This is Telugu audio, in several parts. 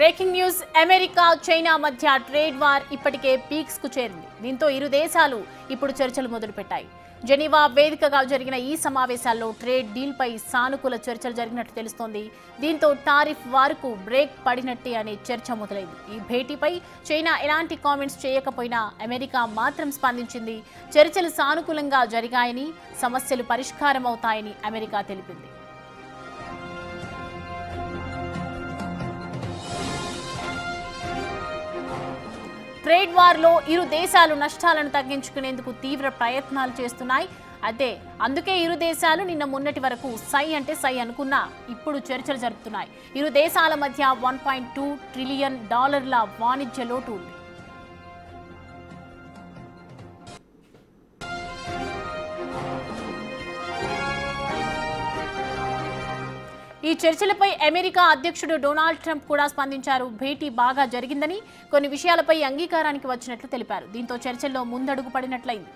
బ్రేకింగ్ న్యూస్ అమెరికా చైనా మధ్య ట్రేడ్ వార్ ఇప్పటికే పీక్స్ కు చేరింది. దీంతో ఇరు దేశాలు ఇప్పుడు చర్చలు మొదలుపెట్టాయి. జెనీవా వేదికగా జరిగిన ఈ సమావేశాల్లో ట్రేడ్ డీల్ పై సానుకూల చర్చలు జరిగినట్టు తెలుస్తోంది. దీంతో టారిఫ్ వార్కు బ్రేక్ పడినట్టే అనే చర్చ మొదలైంది. ఈ భేటీపై చైనా ఎలాంటి కామెంట్స్ చేయకపోయినా అమెరికా మాత్రం స్పందించింది. చర్చలు సానుకూలంగా జరిగాయని, సమస్యలు పరిష్కారం అవుతాయని అమెరికా తెలిపింది. ట్రేడ్ వార్లో ఇరు దేశాలు నష్టాలను తగ్గించుకునేందుకు తీవ్ర ప్రయత్నాలు చేస్తున్నాయి. అయితే అందుకే ఇరు దేశాలు నిన్న మొన్నటి వరకు సై అంటే సై అనుకున్నా ఇప్పుడు చర్చలు జరుపుతున్నాయి. ఇరు దేశాల మధ్య $1.2 ట్రిలియన్ వాణిజ్య లోటు ఉంది. ఈ చర్చలపై అమెరికా అధ్యక్షుడు డొనాల్డ్ ట్రంప్ కూడా స్పందించారు. భేటీ బాగా జరిగిందని, కొన్ని విషయాలపై అంగీకారానికి వచ్చినట్లు తెలిపారు. దీంతో చర్చల్లో ముందడుగు పడినట్లయింది.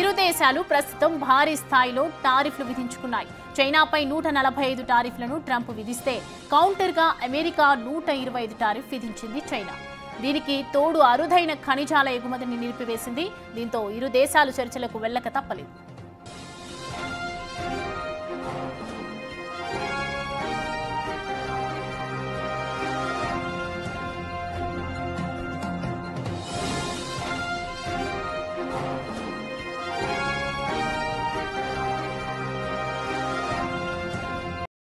ఇరు దేశాలు ప్రస్తుతం భారీ స్థాయిలో టారిఫ్లు విధించుకున్నాయి. చైనాపై 145 టారిఫ్లను ట్రంప్ విధిస్తే కౌంటర్గా అమెరికా 125 టారిఫ్ విధించింది చైనా. దీనికి తోడు అరుదైన ఖనిజాల ఎగుమతిని నిలిపివేసింది. దీంతో ఇరు దేశాలు చర్చలకు వెళ్లక తప్పలేదు.